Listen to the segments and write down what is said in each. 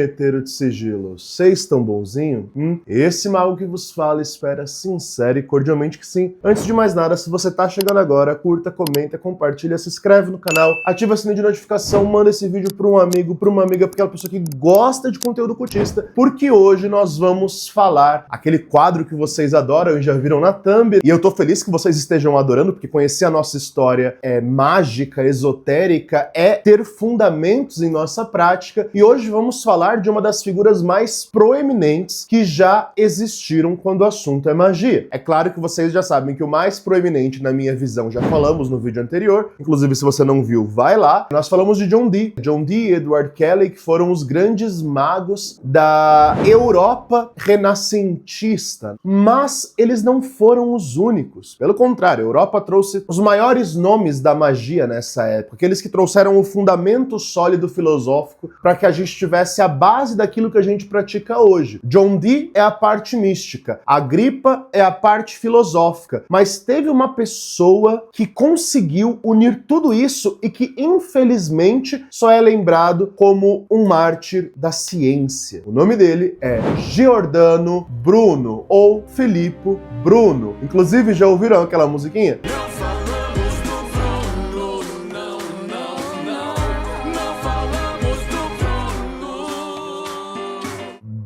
punheteiro de sigilo, vocês estão bonzinho? Esse mago que vos fala espera sincero e cordialmente que sim. Antes de mais nada, se você tá chegando agora, curta, comenta, compartilha, se inscreve no canal, ativa o sininho de notificação, manda esse vídeo pra um amigo, pra uma amiga, pra aquela pessoa que gosta de conteúdo cultista, porque hoje nós vamos falar aquele quadro que vocês adoram e já viram na thumb, e eu tô feliz que vocês estejam adorando, porque conhecer a nossa história mágica, esotérica, é ter fundamentos em nossa prática, e hoje vamos falar de uma das figuras mais proeminentes que já existiram quando o assunto é magia. É claro que vocês já sabem que o mais proeminente na minha visão já falamos no vídeo anterior, inclusive se você não viu, vai lá. Nós falamos de John Dee e Edward Kelly, que foram os grandes magos da Europa renascentista, mas eles não foram os únicos. Pelo contrário, a Europa trouxe os maiores nomes da magia nessa época, aqueles que trouxeram o fundamento sólido filosófico para que a gente tivesse a base daquilo que a gente pratica hoje. John Dee é a parte mística, Agrippa é a parte filosófica, mas teve uma pessoa que conseguiu unir tudo isso e que, infelizmente, só é lembrado como um mártir da ciência. O nome dele é Giordano Bruno, ou Filippo Bruno. Inclusive, já ouviram aquela musiquinha?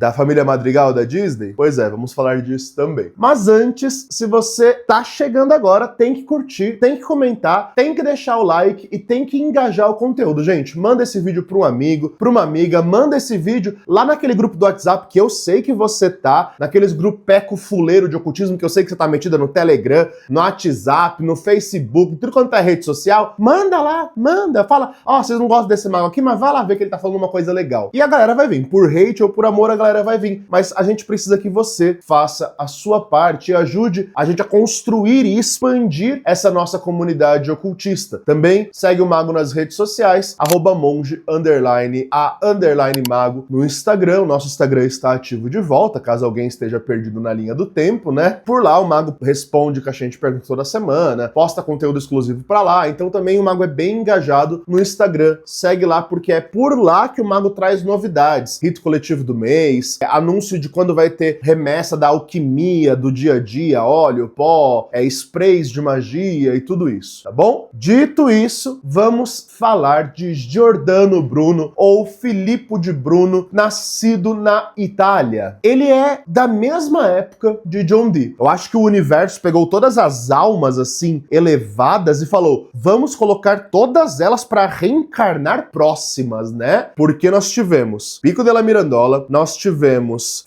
Da família Madrigal da Disney? Pois é, vamos falar disso também. Mas antes, se você tá chegando agora, tem que curtir, tem que comentar, tem que deixar o like e tem que engajar o conteúdo. Gente, manda esse vídeo para um amigo, para uma amiga, manda esse vídeo lá naquele grupo do WhatsApp que eu sei que você tá, naqueles grupeco fuleiro de ocultismo que eu sei que você tá metida no Telegram, no WhatsApp, no Facebook, tudo quanto é rede social. Manda lá, manda, fala, ó, vocês não gostam desse mago aqui, mas vai lá ver que ele tá falando uma coisa legal. E a galera vai vir, por hate ou por amor, a galera vai vir, mas a gente precisa que você faça a sua parte e ajude a gente a construir e expandir essa nossa comunidade ocultista. Também segue o Mago nas redes sociais, @monge_a_mago no Instagram. O nosso Instagram está ativo de volta, caso alguém esteja perdido na linha do tempo, né? Por lá o Mago responde caixinha de perguntas toda semana, posta conteúdo exclusivo pra lá, então também o Mago é bem engajado no Instagram. Segue lá porque é por lá que o Mago traz novidades, rito coletivo do mês, anúncio de quando vai ter remessa da alquimia do dia a dia, óleo, pó, sprays de magia e tudo isso, tá bom? Dito isso, vamos falar de Giordano Bruno, ou Filippo de Bruno, nascido na Itália. Ele é da mesma época de John Dee. Eu acho que o universo pegou todas as almas, assim, elevadas e falou, vamos colocar todas elas para reencarnar próximas, né? Porque nós tivemos Pico della Mirandola, nós tivemos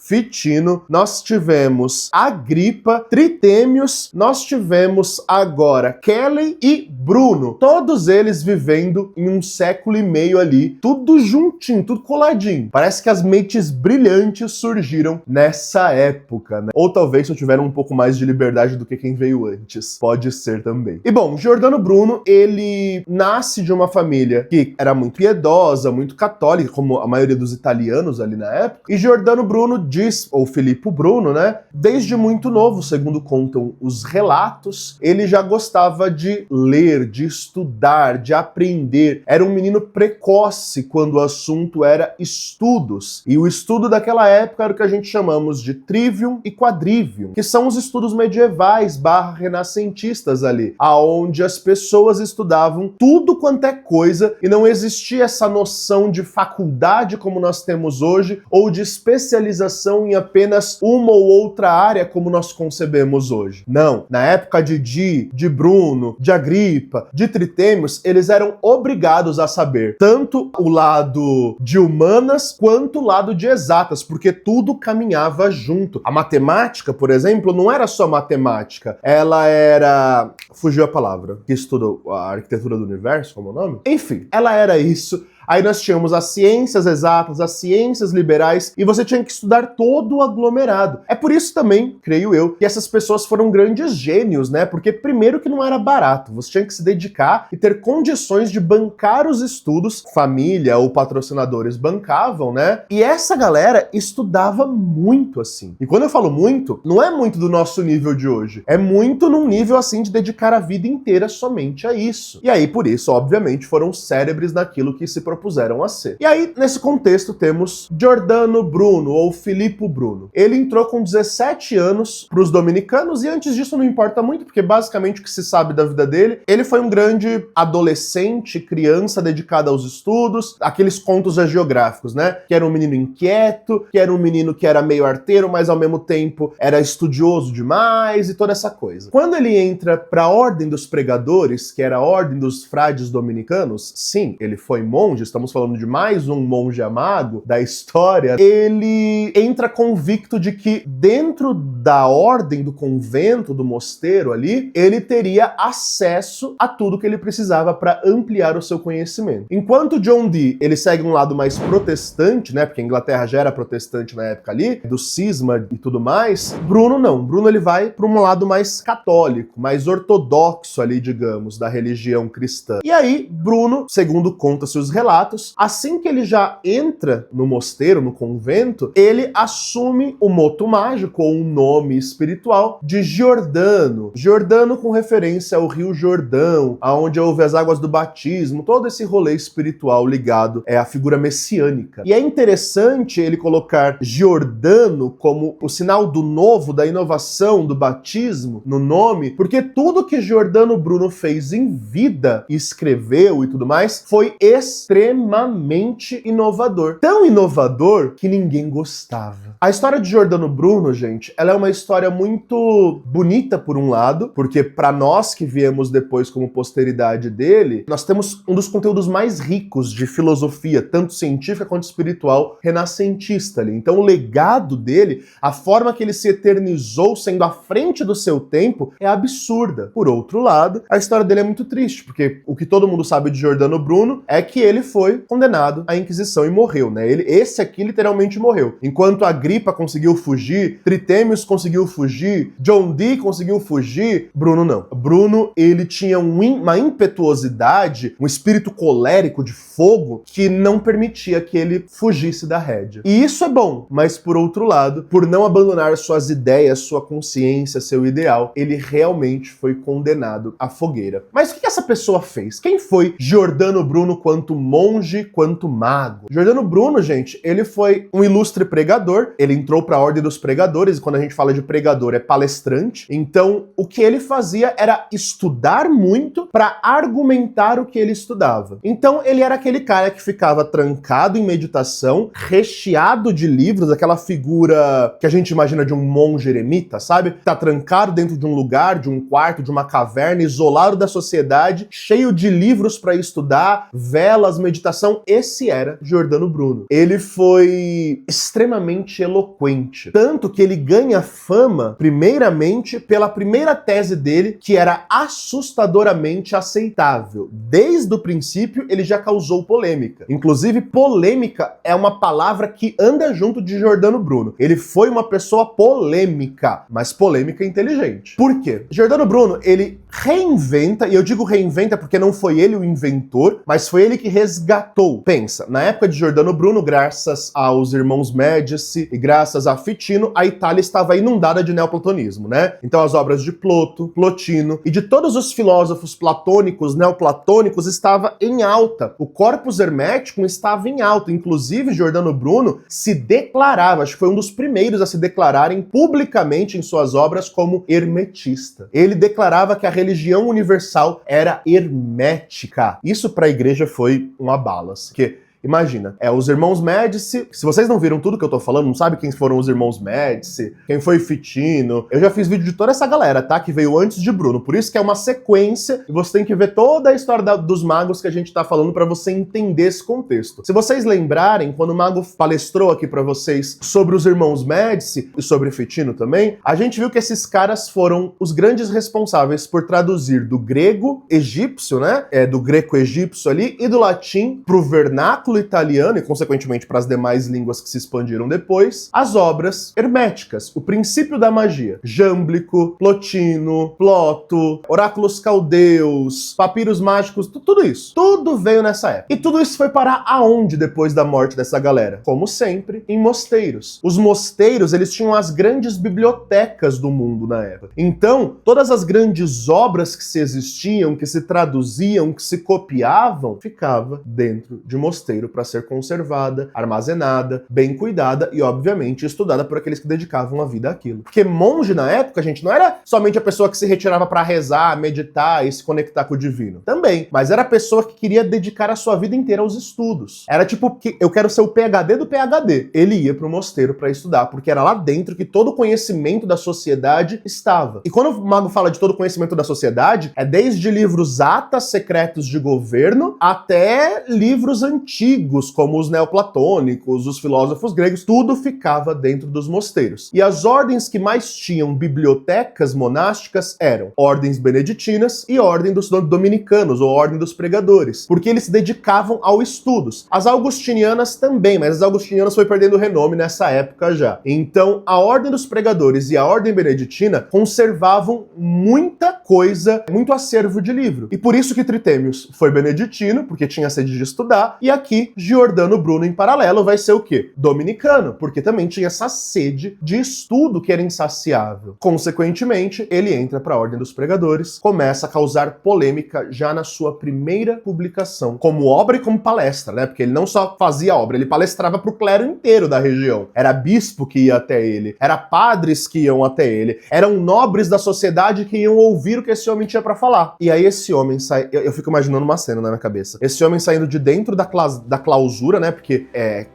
Ficino, nós tivemos Agrippa, Tritêmios, nós tivemos agora Kelly e Bruno. Todos eles vivendo em um século e meio ali, tudo juntinho, tudo coladinho. Parece que as mentes brilhantes surgiram nessa época, né? Ou talvez só tiveram um pouco mais de liberdade do que quem veio antes. Pode ser também. E bom, Giordano Bruno, ele nasce de uma família que era muito piedosa, muito católica, como a maioria dos italianos ali na época, e Giordano Bruno diz, ou Filippo Bruno, né? Desde muito novo, segundo contam os relatos, ele já gostava de ler, de estudar, de aprender. Era um menino precoce quando o assunto era estudos. E o estudo daquela época era o que a gente chamamos de trivium e quadrivium, que são os estudos medievais / renascentistas ali, aonde as pessoas estudavam tudo quanto é coisa e não existia essa noção de faculdade como nós temos hoje, ou de especialização em apenas uma ou outra área como nós concebemos hoje. Não. Na época de Dee, de Bruno, de Agrippa, de Tritêmios, eles eram obrigados a saber tanto o lado de humanas quanto o lado de exatas, porque tudo caminhava junto. A matemática, por exemplo, não era só matemática, ela era... fugiu a palavra. Que estuda a arquitetura do universo, como é o nome? Enfim, ela era isso. Aí nós tínhamos as ciências exatas, as ciências liberais, e você tinha que estudar todo o aglomerado. É por isso também, creio eu, que essas pessoas foram grandes gênios, né? Porque primeiro que não era barato, você tinha que se dedicar e ter condições de bancar os estudos, família ou patrocinadores bancavam, né? E essa galera estudava muito assim. E quando eu falo muito, não é muito do nosso nível de hoje, é muito num nível assim de dedicar a vida inteira somente a isso. E aí, por isso, obviamente, foram cérebres naquilo que se propuseram a ser. E aí, nesse contexto, temos Giordano Bruno, ou Filippo Bruno. Ele entrou com 17 anos para os dominicanos, e antes disso não importa muito, porque basicamente o que se sabe da vida dele, ele foi um grande adolescente, criança dedicada aos estudos, aqueles contos geográficos, né? Que era um menino inquieto, que era um menino que era meio arteiro, mas ao mesmo tempo era estudioso demais e toda essa coisa. Quando ele entra para a Ordem dos Pregadores, que era a Ordem dos Frades Dominicanos, sim, ele foi monge, estamos falando de mais um monge amado da história, ele entra convicto de que dentro da ordem, do convento, do mosteiro ali, ele teria acesso a tudo que ele precisava para ampliar o seu conhecimento. Enquanto John Dee, ele segue um lado mais protestante, né, porque a Inglaterra já era protestante na época ali, do cisma e tudo mais, Bruno não. Bruno ele vai para um lado mais católico, mais ortodoxo ali, digamos, da religião cristã. E aí, Bruno, segundo conta-se os relatos, assim que ele já entra no mosteiro, no convento, ele assume o moto mágico, ou um nome espiritual, de Giordano. Giordano com referência ao Rio Jordão, aonde houve as águas do batismo, todo esse rolê espiritual ligado à figura messiânica. E é interessante ele colocar Giordano como o sinal do novo, da inovação, do batismo no nome, porque tudo que Giordano Bruno fez em vida, escreveu e tudo mais, foi extremamente inovador. Tão inovador que ninguém gostava. A história de Giordano Bruno, gente, ela é uma história muito bonita por um lado, porque para nós que viemos depois como posteridade dele, nós temos um dos conteúdos mais ricos de filosofia, tanto científica quanto espiritual, renascentista ali. Então o legado dele, a forma que ele se eternizou sendo à frente do seu tempo, é absurda. Por outro lado, a história dele é muito triste, porque o que todo mundo sabe de Giordano Bruno é que ele foi condenado à Inquisição e morreu, né? Esse aqui literalmente morreu. Enquanto Agripa conseguiu fugir, Tritêmios conseguiu fugir, John Dee conseguiu fugir, Bruno não. Bruno, ele tinha uma impetuosidade, um espírito colérico de fogo que não permitia que ele fugisse da rédea. E isso é bom, mas por outro lado, por não abandonar suas ideias, sua consciência, seu ideal, ele realmente foi condenado à fogueira. Mas o que essa pessoa fez? Quem foi Giordano Bruno quanto monge, quanto mago? Giordano Bruno, gente, ele foi um ilustre pregador, ele entrou para a Ordem dos Pregadores, e quando a gente fala de pregador é palestrante, então o que ele fazia era estudar muito para argumentar o que ele estudava. Então ele era aquele cara que ficava trancado em meditação, recheado de livros, aquela figura que a gente imagina de um monge eremita, sabe? Tá trancado dentro de um lugar, de um quarto, de uma caverna, isolado da sociedade, cheio de livros para estudar, velas, meditação. Esse era Giordano Bruno. Ele foi extremamente eloquente, tanto que ele ganha fama, primeiramente, pela primeira tese dele, que era assustadoramente aceitável. Desde o princípio, ele já causou polêmica. Inclusive, polêmica é uma palavra que anda junto de Giordano Bruno. Ele foi uma pessoa polêmica, mas polêmica inteligente. Por quê? Giordano Bruno, ele reinventa, e eu digo reinventa porque não foi ele o inventor, mas foi ele que resgatou. Pensa, na época de Giordano Bruno, graças aos irmãos Médici e graças a Ficino, a Itália estava inundada de neoplatonismo, né? Então as obras de Plotino e de todos os filósofos platônicos, neoplatônicos, estava em alta. O corpus hermético estava em alta. Inclusive, Giordano Bruno se declarava, acho que foi um dos primeiros a se declararem publicamente em suas obras como hermetista. Ele declarava que a religião universal era hermética. Isso para a igreja foi um abalo, assim, porque imagina, os irmãos Médici, se vocês não viram tudo que eu tô falando, não sabe quem foram os irmãos Médici, quem foi Ficino, eu já fiz vídeo de toda essa galera, tá? Que veio antes de Bruno, por isso que é uma sequência e você tem que ver toda a história dos magos que a gente tá falando pra você entender esse contexto. Se vocês lembrarem, quando o mago palestrou aqui pra vocês sobre os irmãos Médici e sobre Ficino também, a gente viu que esses caras foram os grandes responsáveis por traduzir do grego egípcio, né? Do greco egípcio ali, e do latim pro vernáculo anglo-italiano e, consequentemente, para as demais línguas que se expandiram depois, as obras herméticas, o princípio da magia. Jâmblico, Plotino, Ploto, oráculos caldeus, papiros mágicos, tudo isso. Tudo veio nessa época. E tudo isso foi parar aonde depois da morte dessa galera? Como sempre, em mosteiros. Os mosteiros, eles tinham as grandes bibliotecas do mundo na época. Então, todas as grandes obras que se existiam, que se traduziam, que se copiavam, ficava dentro de mosteiro para ser conservada, armazenada, bem cuidada e, obviamente, estudada por aqueles que dedicavam a vida àquilo. Porque monge na época, gente, não era somente a pessoa que se retirava para rezar, meditar e se conectar com o divino. Também, mas era a pessoa que queria dedicar a sua vida inteira aos estudos. Era tipo, que eu quero ser o PhD do PhD. Ele ia pro mosteiro para estudar, porque era lá dentro que todo o conhecimento da sociedade estava. E quando o mago fala de todo o conhecimento da sociedade, é desde livros atas secretos de governo até livros antigos, como os neoplatônicos, os filósofos gregos, tudo ficava dentro dos mosteiros. E as ordens que mais tinham bibliotecas monásticas eram ordens beneditinas e ordem dos dominicanos, ou ordem dos pregadores, porque eles se dedicavam ao estudos. As augustinianas também, mas as augustinianas foi perdendo renome nessa época já. Então, a ordem dos pregadores e a ordem beneditina conservavam muita coisa, muito acervo de livro. E por isso que Tritêmios foi beneditino, porque tinha sede de estudar, e aqui Giordano Bruno, em paralelo, vai ser o quê? Dominicano, porque também tinha essa sede de estudo que era insaciável. Consequentemente, ele entra para a ordem dos pregadores, começa a causar polêmica já na sua primeira publicação, como obra e como palestra, né? Porque ele não só fazia obra, ele palestrava para o clero inteiro da região. Era bispo que ia até ele, era padres que iam até ele, eram nobres da sociedade que iam ouvir o que esse homem tinha para falar. E aí esse homem sai, eu fico imaginando uma cena na minha cabeça. Esse homem saindo de dentro da clausura, né? Porque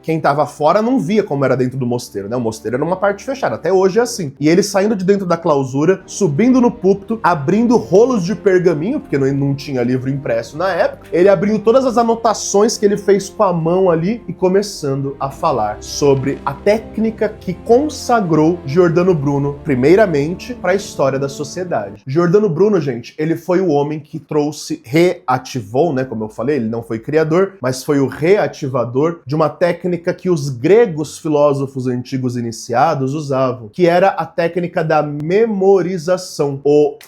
quem tava fora não via como era dentro do mosteiro, né? O mosteiro era uma parte fechada, até hoje é assim. E ele saindo de dentro da clausura, subindo no púlpito, abrindo rolos de pergaminho, porque não tinha livro impresso na época, ele abrindo todas as anotações que ele fez com a mão ali e começando a falar sobre a técnica que consagrou Giordano Bruno, primeiramente, para a história da sociedade. Giordano Bruno, gente, ele foi o homem que reativou, né, como eu falei, ele não foi criador, mas foi o reativador de uma técnica que os gregos filósofos antigos iniciados usavam, que era a técnica da memorização.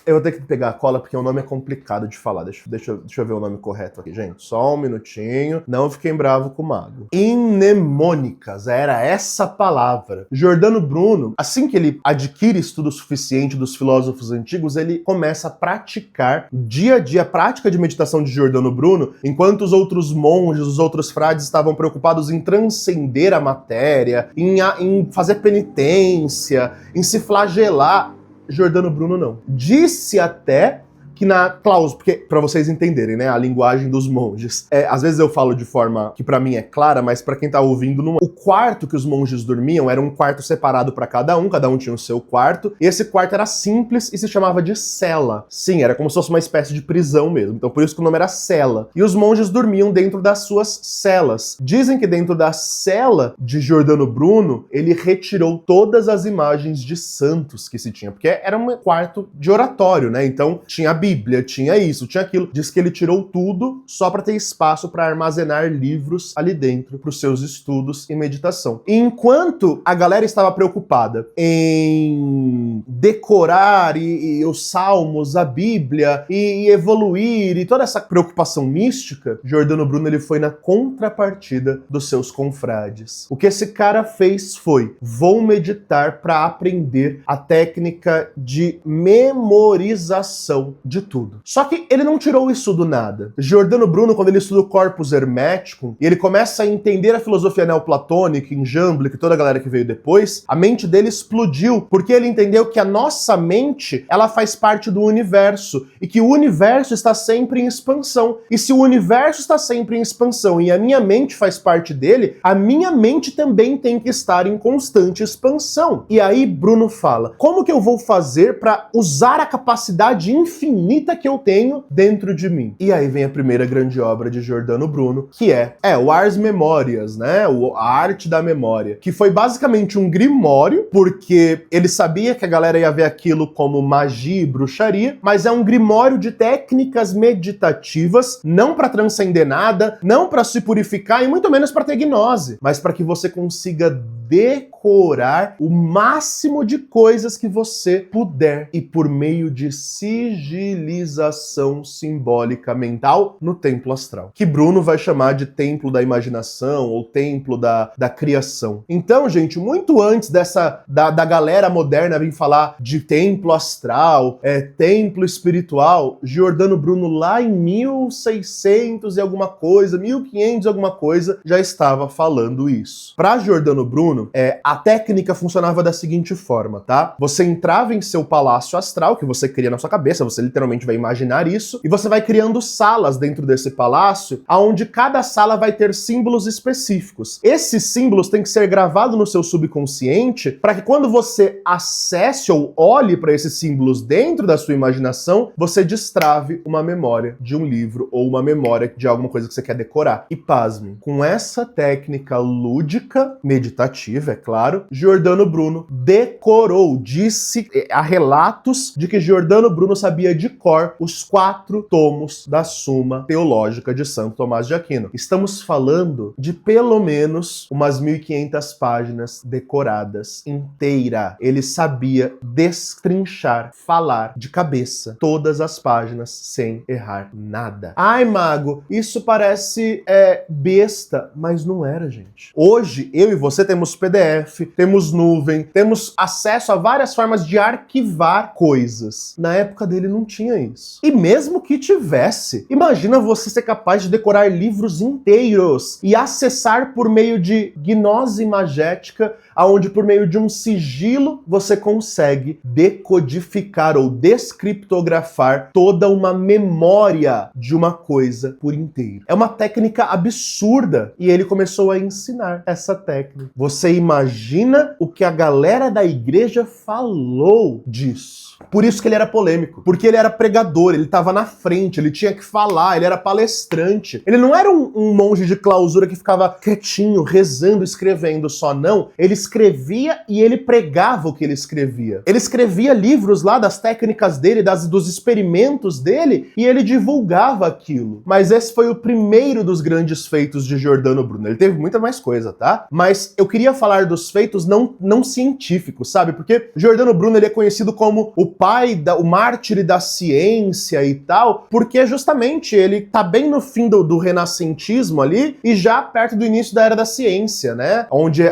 Eu vou ter que pegar a cola porque o nome é complicado de falar. Deixa eu ver o nome correto aqui, gente. Só um minutinho. Não fiquem bravo com o mago. Mnemônicas, era essa palavra. Giordano Bruno, assim que ele adquire estudo suficiente dos filósofos antigos, ele começa a praticar dia a dia a prática de meditação de Giordano Bruno, enquanto os outros monges, os outros frades estavam preocupados em transcender a matéria, em fazer penitência, em se flagelar. Giordano Bruno não. Disse até que na clausura, porque para vocês entenderem, né, a linguagem dos monges. Às vezes eu falo de forma que para mim é clara, mas para quem tá ouvindo não. O quarto que os monges dormiam era um quarto separado para cada um tinha o seu quarto, e esse quarto era simples e se chamava de cela. Sim, era como se fosse uma espécie de prisão mesmo. Então por isso que o nome era cela. E os monges dormiam dentro das suas celas. Dizem que dentro da cela de Giordano Bruno, ele retirou todas as imagens de santos que se tinha, porque era um quarto de oratório, né? Então tinha a Bíblia, tinha isso, tinha aquilo. Diz que ele tirou tudo só para ter espaço para armazenar livros ali dentro para os seus estudos e meditação. E enquanto a galera estava preocupada em decorar e os salmos, a Bíblia e evoluir e toda essa preocupação mística, Giordano Bruno ele foi na contrapartida dos seus confrades. O que esse cara fez foi: vou meditar para aprender a técnica de memorização de tudo. Só que ele não tirou isso do nada. Giordano Bruno, quando ele estuda o Corpus Hermeticum, e ele começa a entender a filosofia neoplatônica, em Jâmblico e toda a galera que veio depois, a mente dele explodiu, porque ele entendeu que a nossa mente, ela faz parte do universo, e que o universo está sempre em expansão. E se o universo está sempre em expansão e a minha mente faz parte dele, a minha mente também tem que estar em constante expansão. E aí Bruno fala: como que eu vou fazer para usar a capacidade infinita que eu tenho dentro de mim? E aí vem a primeira grande obra de Giordano Bruno, que é o Ars Memorias, né? A arte da memória, que foi basicamente um grimório, porque ele sabia que a galera ia ver aquilo como magia e bruxaria, mas é um grimório de técnicas meditativas, não para transcender nada, não para se purificar e muito menos para ter gnose, mas para que você consiga decorar o máximo de coisas que você puder e por meio de sigilização simbólica mental no templo astral, que Bruno vai chamar de templo da imaginação ou templo da criação. Então, gente, muito antes da galera moderna vir falar de templo astral, templo espiritual, Giordano Bruno lá em 1600 e alguma coisa, 1500 e alguma coisa, já estava falando isso. Para Giordano Bruno, a técnica funcionava da seguinte forma, tá? Você entrava em seu palácio astral, que você cria na sua cabeça, você literalmente vai imaginar isso, e você vai criando salas dentro desse palácio, onde cada sala vai ter símbolos específicos. Esses símbolos têm que ser gravados no seu subconsciente, para que quando você acesse ou olhe para esses símbolos dentro da sua imaginação, você destrave uma memória de um livro ou uma memória de alguma coisa que você quer decorar. E pasme, com essa técnica lúdica, meditativa, é claro, Giordano Bruno decorou, há relatos de que Giordano Bruno sabia de cor os 4 tomos da Suma Teológica de Santo Tomás de Aquino. Estamos falando de pelo menos umas 1500 páginas decoradas inteira. Ele sabia destrinchar, falar de cabeça todas as páginas sem errar nada. Ai, mago, isso parece besta, mas não era, gente. Hoje, eu e você temos PDF, temos nuvem, temos acesso a várias formas de arquivar coisas. Na época dele não tinha isso. E mesmo que tivesse, imagina você ser capaz de decorar livros inteiros e acessar por meio de gnose magética, aonde por meio de um sigilo você consegue decodificar ou descriptografar toda uma memória de uma coisa por inteiro. É uma técnica absurda e ele começou a ensinar essa técnica. Você imagina o que a galera da igreja falou disso. Por isso que ele era polêmico, porque ele era pregador, ele estava na frente, ele tinha que falar, ele era palestrante. Ele não era um monge de clausura que ficava quietinho, rezando, escrevendo só, não. Ele escrevia e ele pregava o que ele escrevia. Ele escrevia livros lá das técnicas dele, dos experimentos dele, e ele divulgava aquilo. Mas esse foi o primeiro dos grandes feitos de Giordano Bruno. Ele teve muita mais coisa, tá? Mas eu queria falar dos feitos não científicos, sabe? Porque Giordano Bruno ele é conhecido como o o mártir da ciência e tal, porque justamente ele tá bem no fim do renascentismo ali e já perto do início da era da ciência, né? Onde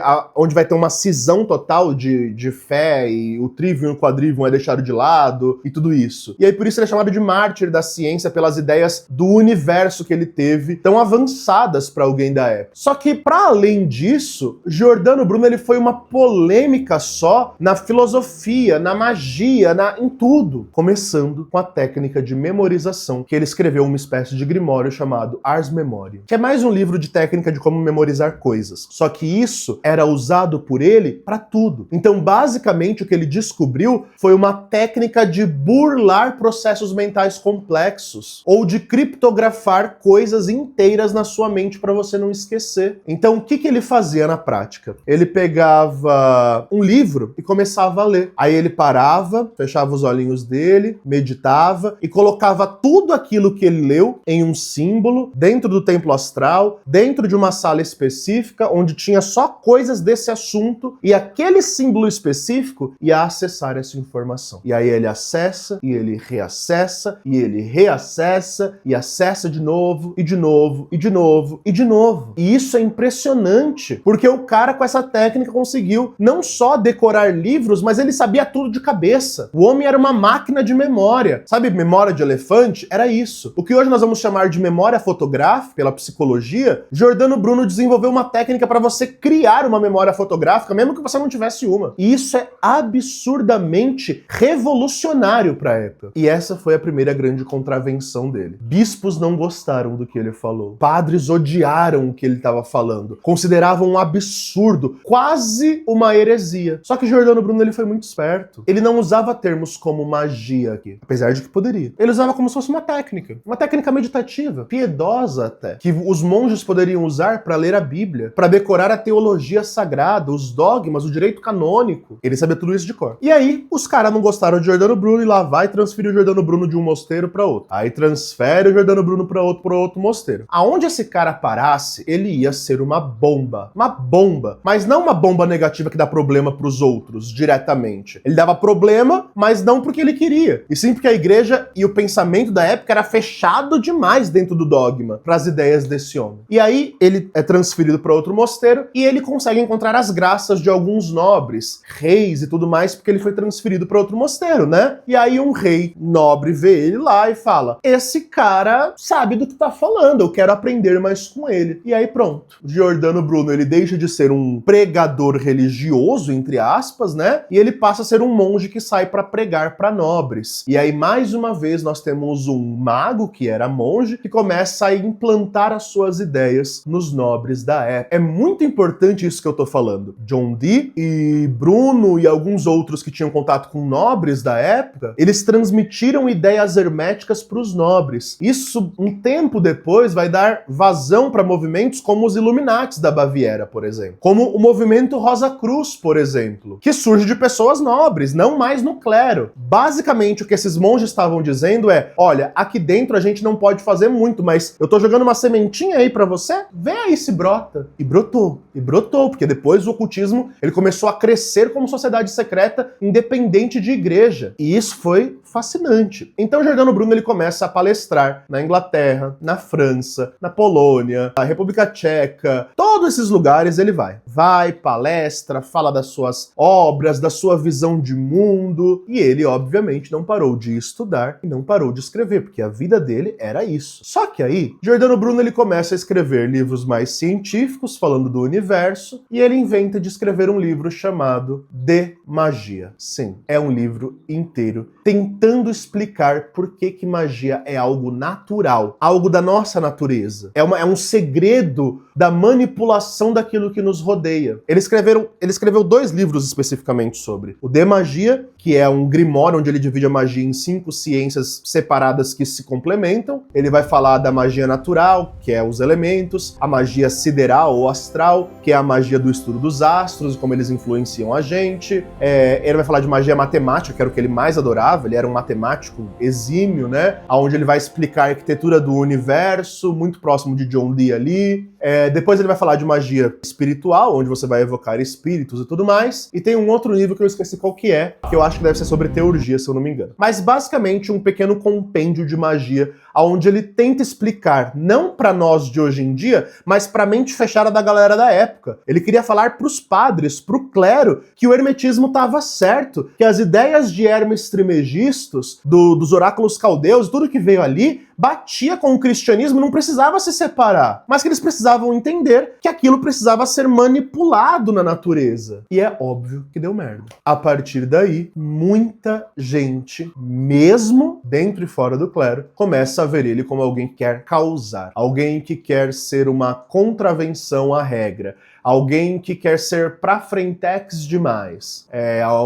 vai ter uma cisão total de fé e o trivium e o quadrivium é deixado de lado e tudo isso. E aí por isso ele é chamado de mártir da ciência pelas ideias do universo que ele teve, tão avançadas para alguém da época. Só que para além disso, Giordano Bruno ele foi uma polêmica só na filosofia, na magia, em tudo, começando com a técnica de memorização, que ele escreveu uma espécie de grimório chamado Ars Memoriae, que é mais um livro de técnica de como memorizar coisas. Só que isso era usado por ele para tudo. Então, basicamente, o que ele descobriu foi uma técnica de burlar processos mentais complexos ou de criptografar coisas inteiras na sua mente para você não esquecer. Então, o que ele fazia na prática? Ele pegava um livro e começava a ler. Aí ele parava, fechava os olhinhos dele, meditava e colocava tudo aquilo que ele leu em um símbolo dentro do templo astral, dentro de uma sala específica onde tinha só coisas desse assunto e aquele símbolo específico ia acessar essa informação. E aí ele acessa, e ele reacessa, e ele reacessa, e acessa de novo, e de novo, e de novo, e de novo. E isso é impressionante, porque o cara com essa técnica conseguiu não só decorar livros, mas ele sabia tudo de cabeça. O homem era uma máquina de memória. Sabe, memória de elefante? Era isso. O que hoje nós vamos chamar de memória fotográfica, pela psicologia, Giordano Bruno desenvolveu uma técnica para você criar uma memória fotográfica, mesmo que você não tivesse uma. E isso é absurdamente revolucionário para a época. E essa foi a primeira grande contravenção dele. Bispos não gostaram do que ele falou. Padres odiaram o que ele estava falando. Consideravam um absurdo, quase uma heresia. Só que Giordano Bruno ele foi muito esperto. Ele não usava termos termos como magia aqui, apesar de que poderia. Ele usava como se fosse uma técnica meditativa, piedosa até, que os monges poderiam usar para ler a Bíblia, para decorar a teologia sagrada, os dogmas, o direito canônico. Ele sabia tudo isso de cor. E aí, os caras não gostaram de Giordano Bruno e lá vai transferir o Giordano Bruno de um mosteiro para outro. Aí transfere o Giordano Bruno para outro mosteiro. Aonde esse cara parasse, ele ia ser uma bomba. Uma bomba. Mas não uma bomba negativa que dá problema pros outros, diretamente. Ele dava problema, mas não porque ele queria. E sim porque a igreja e o pensamento da época era fechado demais dentro do dogma para as ideias desse homem. E aí ele é transferido para outro mosteiro e ele consegue encontrar as graças de alguns nobres, reis e tudo mais, porque ele foi transferido para outro mosteiro, né? E aí um rei nobre vê ele lá e fala: esse cara sabe do que tá falando, eu quero aprender mais com ele. E aí pronto. Giordano Bruno, ele deixa de ser um pregador religioso, entre aspas, né? E ele passa a ser um monge que sai para pregar para nobres. E aí mais uma vez nós temos um mago que era monge que começa a implantar as suas ideias nos nobres da época. É muito importante isso que eu tô falando. John Dee e Bruno e alguns outros que tinham contato com nobres da época, eles transmitiram ideias herméticas para os nobres. Isso, um tempo depois, vai dar vazão para movimentos como os Illuminatis da Baviera, por exemplo. Como o movimento Rosa Cruz, por exemplo, que surge de pessoas nobres, não mais no clero. Basicamente, o que esses monges estavam dizendo é: olha, aqui dentro a gente não pode fazer muito, mas eu tô jogando uma sementinha aí pra você, vê aí se brota. E brotou, porque depois o ocultismo ele começou a crescer como sociedade secreta independente de igreja. E isso foi fascinante. Então Giordano Bruno ele começa a palestrar na Inglaterra, na França, na Polônia, na República Tcheca, todos esses lugares ele vai. Vai, palestra, fala das suas obras, da sua visão de mundo, e ele obviamente não parou de estudar e não parou de escrever, porque a vida dele era isso. Só que aí, Giordano Bruno ele começa a escrever livros mais científicos, falando do universo, e ele inventa de escrever um livro chamado De Magia. Sim, é um livro inteiro tentando explicar por que magia é algo natural, algo da nossa natureza. É um segredo da manipulação daquilo que nos rodeia. Ele escreveu 2 livros especificamente sobre. O De Magia, que é um grimório onde ele divide a magia em 5 ciências separadas que se complementam. Ele vai falar da magia natural, que é os elementos, a magia sideral ou astral, que é a magia do estudo dos astros e como eles influenciam a gente. Ele vai falar de magia matemática, que era o que ele mais adorava. Ele era um matemático exímio, né? Onde ele vai explicar a arquitetura do universo, muito próximo de John Dee ali. Depois ele vai falar de magia espiritual, onde você vai evocar espíritos e tudo mais. E tem um outro livro que eu esqueci qual que é, que eu acho que deve ser sobre teurgia, se eu não me engano. Mas basicamente um pequeno compêndio de magia, onde ele tenta explicar, não para nós de hoje em dia, mas para a mente fechada da galera da época. Ele queria falar para os padres, para o clero, que o hermetismo estava certo, que as ideias de Hermes Trismegistus, dos oráculos caldeus, tudo que veio ali, batia com o cristianismo, não precisava se separar, mas que eles precisavam entender que aquilo precisava ser manipulado na natureza. E é óbvio que deu merda. A partir daí, muita gente, mesmo dentro e fora do clero, começa a ver ele como alguém que quer causar, alguém que quer ser uma contravenção à regra, alguém que quer ser pra frentex demais,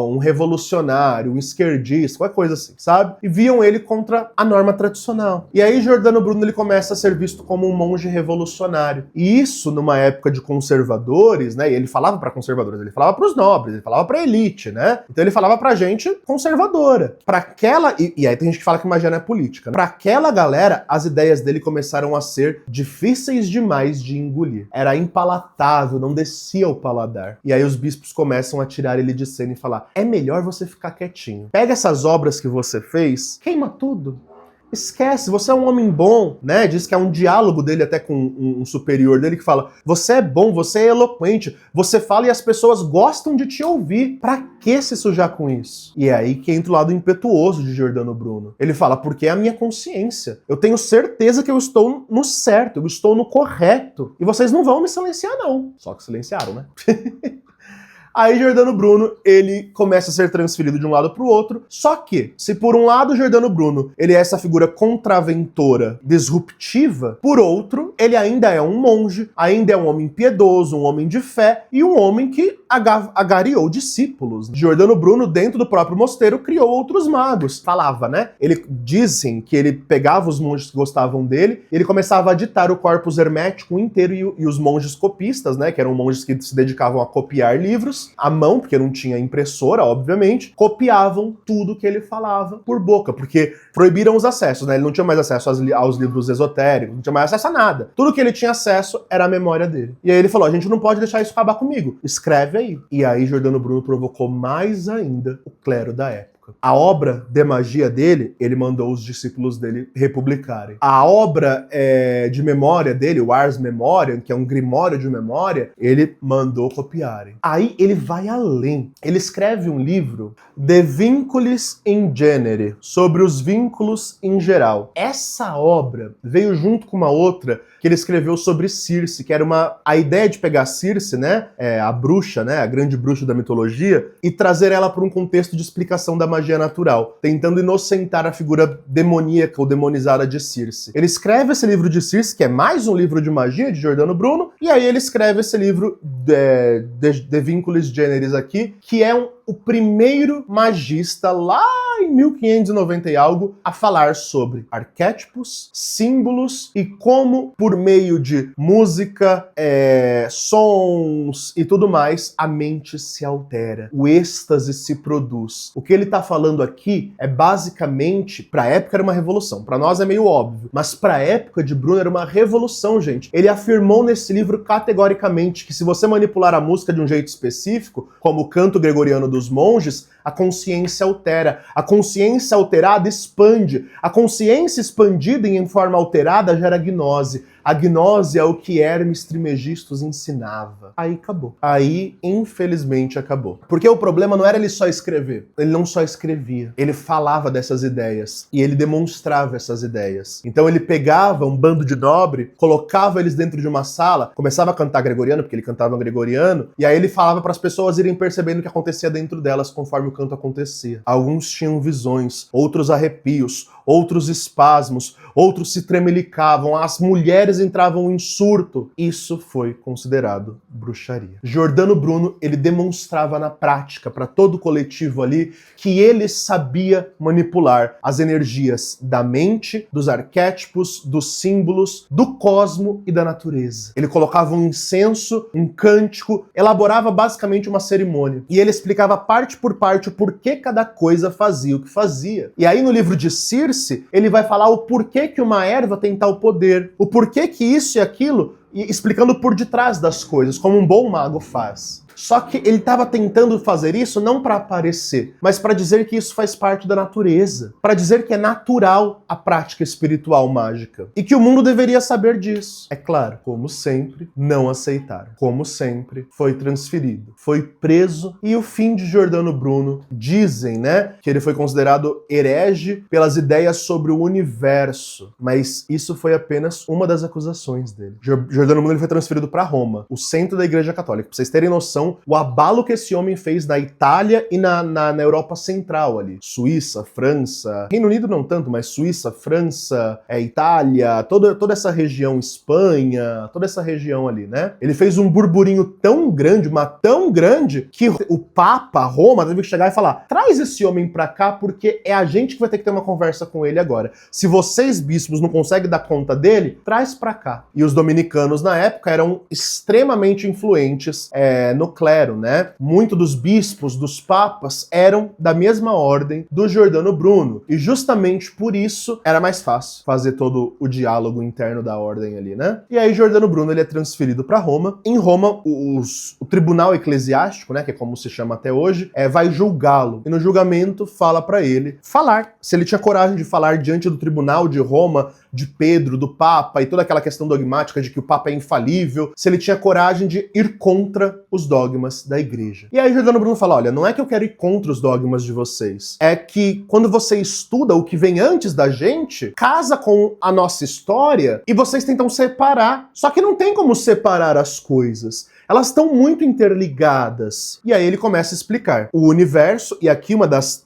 um revolucionário, um esquerdista, qualquer coisa assim, sabe? E viam ele contra a norma tradicional. E aí Giordano Bruno ele começa a ser visto como um monge revolucionário. E isso numa época de conservadores, né? E ele falava pra conservadores, ele falava pros nobres, ele falava pra elite, né? Então ele falava pra gente conservadora. Pra aquela... E aí tem gente que fala que magia não é política, né? Pra aquela galera, as ideias dele começaram a ser difíceis demais de engolir. Era impalatável, não descia o paladar. E aí os bispos começam a tirar ele de cena e falar: é melhor você ficar quietinho. Pega essas obras que você fez, queima tudo. Esquece, você é um homem bom, né? Diz que é um diálogo dele até com um superior dele que fala: você é bom, você é eloquente, você fala e as pessoas gostam de te ouvir. Pra que se sujar com isso? E é aí que entra o lado impetuoso de Giordano Bruno. Ele fala: porque é a minha consciência. Eu tenho certeza que eu estou no certo, eu estou no correto. E vocês não vão me silenciar, não. Só que silenciaram, né? Aí Giordano Bruno, ele começa a ser transferido de um lado pro outro, só que, se por um lado Giordano Bruno, ele é essa figura contraventora, disruptiva, por outro, ele ainda é um monge, ainda é um homem piedoso, um homem de fé, e um homem que agariou discípulos. Giordano Bruno, dentro do próprio mosteiro, criou outros magos. Falava, né? Dizem que ele pegava os monges que gostavam dele, ele começava a ditar o corpus hermético inteiro e os monges copistas, né? Que eram monges que se dedicavam a copiar livros, à mão, porque não tinha impressora, obviamente, copiavam tudo que ele falava por boca, porque proibiram os acessos, né? Ele não tinha mais acesso aos livros esotéricos, não tinha mais acesso a nada. Tudo que ele tinha acesso era a memória dele. E aí ele falou, a gente não pode deixar isso acabar comigo. Escreve aí. E aí Giordano Bruno provocou mais ainda o clero da época. A obra de magia dele, ele mandou os discípulos dele republicarem. A obra de memória dele, o Ars Memoriam, que é um grimório de memória, ele mandou copiarem. Aí ele vai além. Ele escreve um livro, De Vinculis in Genere, sobre os vínculos em geral. Essa obra veio junto com uma outra que ele escreveu sobre Circe, que era a ideia de pegar Circe, né, a bruxa, né, a grande bruxa da mitologia, e trazer ela para um contexto de explicação da magia natural, tentando inocentar a figura demoníaca ou demonizada de Circe. Ele escreve esse livro de Circe, que é mais um livro de magia de Giordano Bruno, e aí ele escreve esse livro de Vinculis Generis aqui, que é o primeiro magista lá em 1590 e algo a falar sobre arquétipos, símbolos e como, por meio de música, sons e tudo mais, a mente se altera, o êxtase se produz. O que ele tá falando aqui é basicamente, pra época era uma revolução, pra nós é meio óbvio, mas pra época de Bruno era uma revolução, gente. Ele afirmou nesse livro categoricamente que se você manipular a música de um jeito específico, como o canto gregoriano dos monges, a consciência altera. A consciência alterada expande. A consciência expandida em forma alterada gera gnose. A gnose é o que Hermes Trismegistus ensinava. Aí acabou. Aí, infelizmente, acabou. Porque o problema não era ele só escrever. Ele não só escrevia. Ele falava dessas ideias. E ele demonstrava essas ideias. Então ele pegava um bando de nobre, colocava eles dentro de uma sala, começava a cantar gregoriano, porque ele cantava gregoriano, e aí ele falava para as pessoas irem percebendo o que acontecia dentro delas conforme o canto acontecia. Alguns tinham visões, outros arrepios, outros espasmos, outros se tremelicavam, as mulheres entravam em surto. Isso foi considerado bruxaria. Giordano Bruno, ele demonstrava na prática para todo o coletivo ali que ele sabia manipular as energias da mente, dos arquétipos, dos símbolos, do cosmo e da natureza. Ele colocava um incenso, um cântico, elaborava basicamente uma cerimônia. E ele explicava parte por parte o porquê cada coisa fazia o que fazia. E aí no livro de Circe, ele vai falar o porquê que uma erva tem tal poder, o porquê que isso e aquilo, e explicando por detrás das coisas, como um bom mago faz. Só que ele estava tentando fazer isso não para aparecer, mas para dizer que isso faz parte da natureza, para dizer que é natural a prática espiritual mágica e que o mundo deveria saber disso. É claro, como sempre, não aceitaram. Como sempre, foi transferido, foi preso e o fim de Giordano Bruno, dizem, né, que ele foi considerado herege pelas ideias sobre o universo, mas isso foi apenas uma das acusações dele. Giordano Bruno ele foi transferido para Roma, o centro da Igreja Católica. Pra vocês terem noção, o abalo que esse homem fez na Itália e na Europa Central ali. Suíça, França, Reino Unido não tanto, mas Suíça, França, Itália, toda essa região, Espanha, toda essa região ali, né? Ele fez um burburinho tão grande, mas tão grande, que o Papa, Roma, teve que chegar e falar, traz esse homem pra cá, porque é a gente que vai ter que ter uma conversa com ele agora. Se vocês, bispos, não conseguem dar conta dele, traz pra cá. E os dominicanos, na época, eram extremamente influentes no clero, né? Muitos dos bispos, dos papas, eram da mesma ordem do Giordano Bruno. E justamente por isso era mais fácil fazer todo o diálogo interno da ordem ali, né? E aí Giordano Bruno ele é transferido para Roma. Em Roma, o tribunal eclesiástico, né, que é como se chama até hoje, vai julgá-lo. E no julgamento fala para ele falar. Se ele tinha coragem de falar diante do tribunal de Roma, de Pedro, do Papa e toda aquela questão dogmática de que o Papa é infalível, se ele tinha coragem de ir contra os dogmas da igreja. E aí Giordano Bruno fala, olha, não é que eu quero ir contra os dogmas de vocês, é que quando você estuda o que vem antes da gente, casa com a nossa história e vocês tentam separar. Só que não tem como separar as coisas. elas estão muito interligadas. E aí ele começa a explicar o universo, e aqui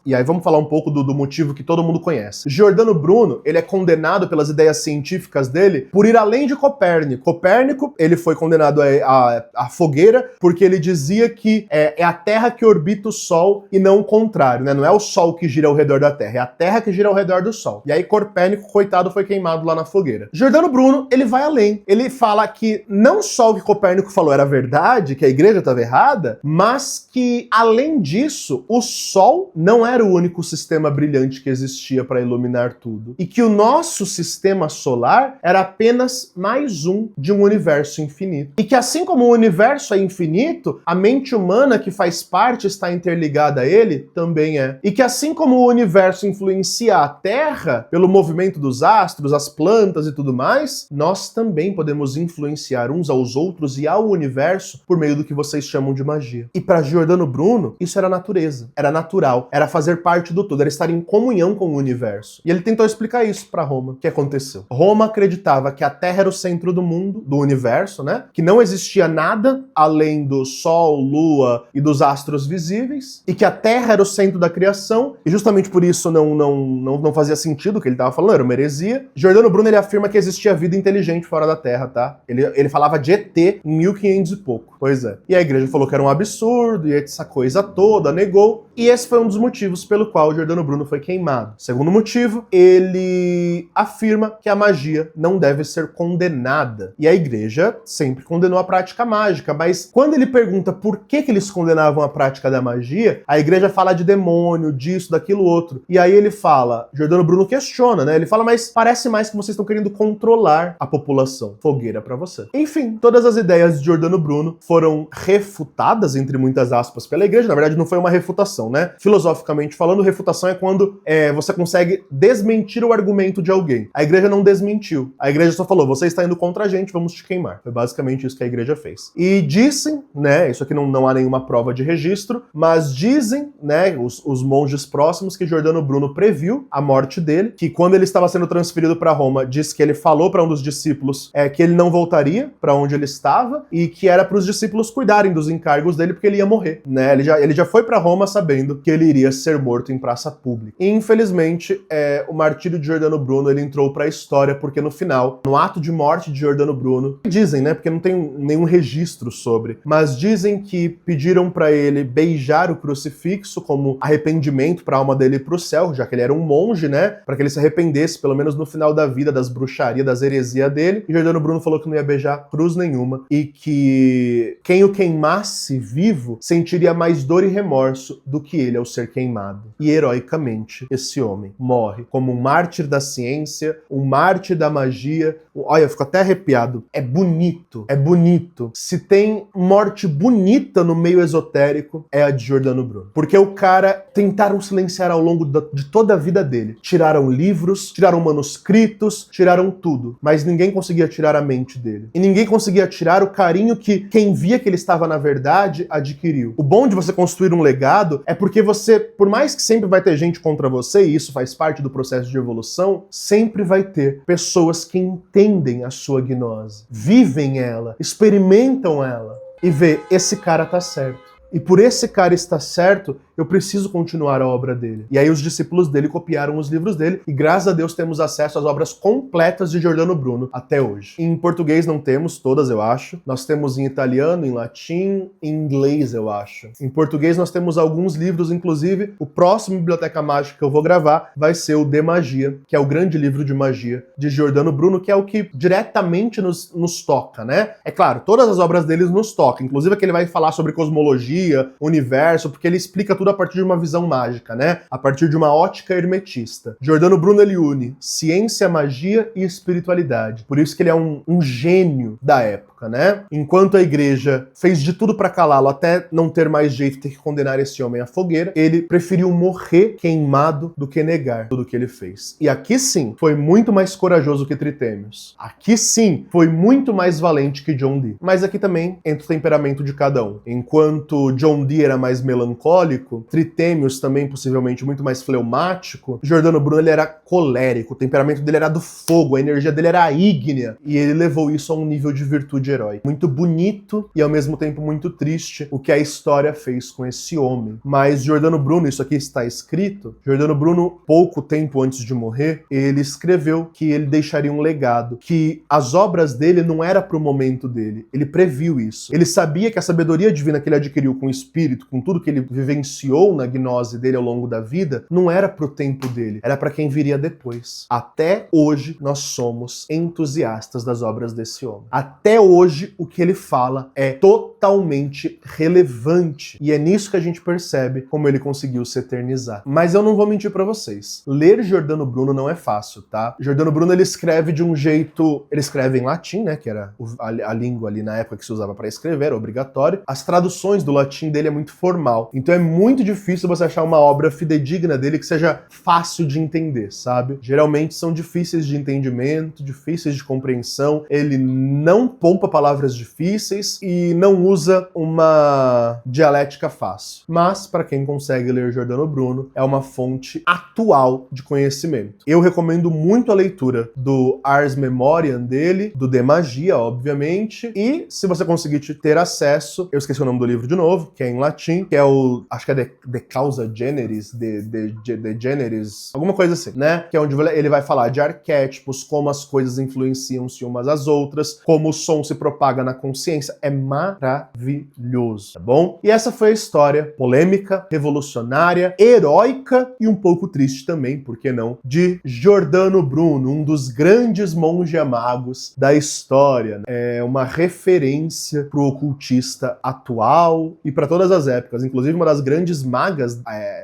e aí vamos falar um pouco do motivo que todo mundo conhece. Giordano Bruno, ele é condenado pelas ideias científicas dele por ir além de Copérnico. Copérnico, ele foi condenado à fogueira porque ele dizia que é a Terra que orbita o Sol e não o contrário, né? Não é o Sol que gira ao redor da Terra, é a Terra que gira ao redor do Sol. E aí Copérnico, coitado, foi queimado lá na fogueira. Giordano Bruno, ele vai além. Ele fala que não só o que Copérnico falou era verdade, que a igreja estava errada, mas que, além disso, o Sol não era o único sistema brilhante que existia para iluminar tudo. E que o nosso sistema solar era apenas mais um de um universo infinito. E que assim como o universo é infinito, a mente humana que faz parte está interligada a ele também é. E que assim como o universo influencia a Terra pelo movimento dos astros, as plantas e tudo mais, nós também podemos influenciar uns aos outros e ao universo por meio do que vocês chamam de magia. E para Giordano Bruno, isso era natureza, era natural, era fazer parte do todo, era estar em comunhão com o universo. E ele tentou explicar isso para Roma. O que aconteceu? Roma acreditava que a Terra era o centro do mundo, do universo, né? Que não existia nada além do Sol, Lua e dos astros visíveis, e que a Terra era o centro da criação, e justamente por isso não fazia sentido o que ele estava falando, era uma heresia. Giordano Bruno, ele afirma que existia vida inteligente fora da Terra, tá? Ele falava de ET em 1500 e pouco. Pois é. E a igreja falou que era um absurdo, e essa coisa toda, negou, e esse foi um dos motivos pelo qual Giordano Bruno foi queimado. Segundo motivo, ele afirma que a magia não deve ser condenada. E a igreja sempre condenou a prática mágica, mas quando ele pergunta por que eles condenavam a prática da magia, a igreja fala de demônio, disso, daquilo outro. E aí ele fala, Giordano Bruno questiona, né? Ele fala, mas parece mais que vocês estão querendo controlar a população. Fogueira pra você. Enfim, todas as ideias de Giordano Bruno foram refutadas, entre muitas aspas, pela igreja. Na verdade, não foi uma refutação, né? Filosoficamente falando, refutação é quando você consegue desmentir o argumento de alguém. A igreja não desmentiu. A igreja só falou, você está indo contra a gente, vamos te queimar. Foi basicamente isso que a igreja fez. E dizem, né, isso aqui não há nenhuma prova de registro, mas dizem, né, os monges próximos que Giordano Bruno previu a morte dele, que quando ele estava sendo transferido para Roma, disse que ele falou para um dos discípulos que ele não voltaria para onde ele estava e que era para os discípulos cuidarem dos encargos dele porque ele ia morrer, né? Ele já foi para Roma sabendo que ele iria ser morto em praça pública. E, infelizmente, o martírio de Giordano Bruno, ele entrou para a história porque no final, no ato de morte de Giordano Bruno, dizem, né, porque não tem nenhum registro sobre, mas dizem que pediram para ele beijar o crucifixo como arrependimento para a alma dele ir pro céu, já que ele era um monge, né, para que ele se arrependesse, pelo menos no final da vida, das bruxarias, das heresias dele. E Giordano Bruno falou que não ia beijar cruz nenhuma e que quem o queimasse vivo sentiria mais dor e remorso do que ele ao ser queimado. E heroicamente, esse homem morre como um mártir da ciência, um mártir da magia. Olha, eu fico até arrepiado. É bonito, é bonito. Se tem morte bonita no meio esotérico, é a de Giordano Bruno. Porque o cara tentaram silenciar ao longo de toda a vida dele. Tiraram livros, tiraram manuscritos, tiraram tudo. Mas ninguém conseguia tirar a mente dele. E ninguém conseguia tirar o carinho que quem via que ele estava na verdade adquiriu. O bom de você construir um legado é porque você, por mais que sempre vai ter gente contra você, e isso faz parte do processo de evolução, sempre vai ter pessoas que entendem a sua gnose, vivem ela, experimentam ela e vê, esse cara tá certo. E por esse cara estar certo, eu preciso continuar a obra dele. E aí os discípulos dele copiaram os livros dele e graças a Deus temos acesso às obras completas de Giordano Bruno até hoje. Em português não temos todas, eu acho. Nós temos em italiano, em latim, em inglês, eu acho. Em português nós temos alguns livros, inclusive o próximo Biblioteca Mágica que eu vou gravar vai ser o De Magia, que é o grande livro de magia de Giordano Bruno, que é o que diretamente nos toca, né? É claro, todas as obras deles nos tocam, inclusive que ele vai falar sobre cosmologia, universo, porque ele explica tudo a partir de uma visão mágica, né? A partir de uma ótica hermetista. Giordano Bruno, ele une ciência, magia e espiritualidade. Por isso que ele é um gênio da época, né? Enquanto a igreja fez de tudo para calá-lo até não ter mais jeito, ter que condenar esse homem à fogueira, ele preferiu morrer queimado do que negar tudo o que ele fez. E aqui sim, foi muito mais corajoso que Tritêmios. Aqui sim, foi muito mais valente que John Dee. Mas aqui também entra o temperamento de cada um. Enquanto John Dee era mais melancólico, melancólico, Tritêmios também possivelmente muito mais fleumático, Giordano Bruno ele era colérico, o temperamento dele era do fogo, a energia dele era ígnea, e ele levou isso a um nível de virtude heróica. Muito bonito e ao mesmo tempo muito triste o que a história fez com esse homem. Mas Giordano Bruno, isso aqui está escrito, Giordano Bruno, pouco tempo antes de morrer, ele escreveu que ele deixaria um legado, que as obras dele não era para o momento dele, ele previu isso. Ele sabia que a sabedoria divina que ele adquiriu com o espírito, com tudo que ele vivenciou na gnose dele ao longo da vida, não era para o tempo dele, era para quem viria depois. Até hoje nós somos entusiastas das obras desse homem. Até hoje o que ele fala é totalmente relevante e é nisso que a gente percebe como ele conseguiu se eternizar. Mas eu não vou mentir para vocês. Ler Giordano Bruno não é fácil, tá? Giordano Bruno ele escreve de um jeito, ele escreve em latim, né, que era a língua ali na época que se usava para escrever, era obrigatório. As traduções do latim dele é muito formal. Então é muito difícil você achar uma obra fidedigna dele que seja fácil de entender, sabe? Geralmente são difíceis de entendimento, difíceis de compreensão. Ele não poupa palavras difíceis e não usa uma dialética fácil. Mas, para quem consegue ler Giordano Bruno, é uma fonte atual de conhecimento. Eu recomendo muito a leitura do Ars Memoriam dele, do De Magia, obviamente, e se você conseguir ter acesso, eu esqueci o nome do livro de novo, que é em latim, que é o, acho que é De Causa Generis, de Generis, alguma coisa assim, né? Que é onde ele vai falar de arquétipos, como as coisas influenciam-se umas às outras, como o som se propaga na consciência. É maravilhoso, tá bom? E essa foi a história polêmica, revolucionária, heróica e um pouco triste também, por que não, de Giordano Bruno, um dos grandes monge-magos da história. É uma referência pro ocultista atual e para todas as épocas. Inclusive, uma das grandes magas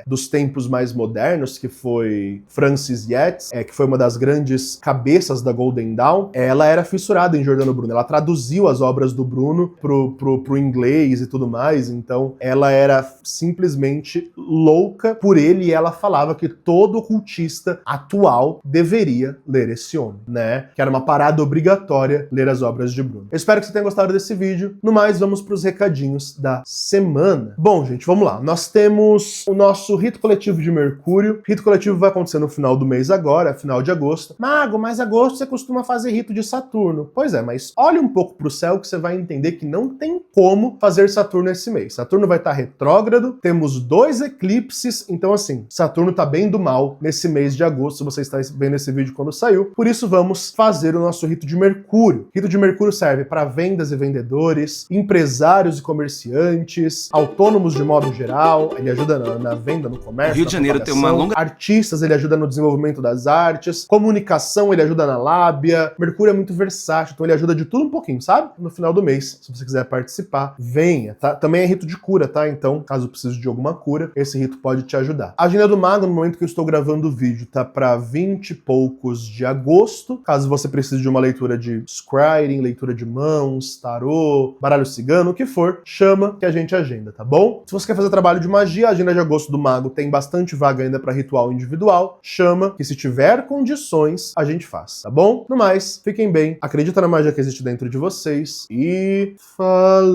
dos tempos mais modernos, que foi Frances Yates, que foi uma das grandes cabeças da Golden Dawn, ela era fissurada em Giordano Bruno. Ela traduziu as obras do Bruno pro inglês e tudo mais, então ela era simplesmente louca por ele e ela falava que todo ocultista atual deveria ler esse homem, né? Que era uma parada obrigatória ler as obras de Bruno. Eu espero que você tenha gostado desse vídeo. No mais, vamos para os recadinhos da semana. Bom, gente, vamos lá. Nós temos o nosso rito coletivo de Mercúrio. O rito coletivo vai acontecer no final do mês agora, final de agosto. Mago, mas agosto você costuma fazer rito de Saturno. Pois é, mas olhe um pouco pro céu que você vai entender que não tem como fazer Saturno esse mês. Saturno vai estar retrógrado, temos 2 eclipses, então assim, Saturno tá bem do mal nesse mês de agosto, se você está vendo esse vídeo quando saiu. Por isso vamos fazer o nosso rito de Mercúrio. O rito de Mercúrio serve para vendas e vendedores, empresários e comerciantes, autônomos de modo geral, ele ajuda na venda, no comércio, Rio de Janeiro tem uma longa... Artistas, ele ajuda no desenvolvimento das artes, comunicação, ele ajuda na lábia, Mercúrio é muito versátil, então ele ajuda de tudo um pouquinho, sabe? No final do mês, se você quiser participar, venha, tá? Também é rito de cura, tá? Então, caso precise de alguma cura, esse rito pode te ajudar. A agenda do mago, no momento que eu estou gravando o vídeo, tá para 20 e poucos de agosto, caso você precise de uma leitura de scrying, leitura de mãos, tarô, baralho cigano, o que for, chama que a gente agenda, tá bom? Se você quer fazer trabalho de magia, a agenda de agosto do mago tem bastante vaga ainda para ritual individual, chama que se tiver condições, a gente faz, tá bom? No mais, fiquem bem, acredita na magia que existe dentro de vocês e falou!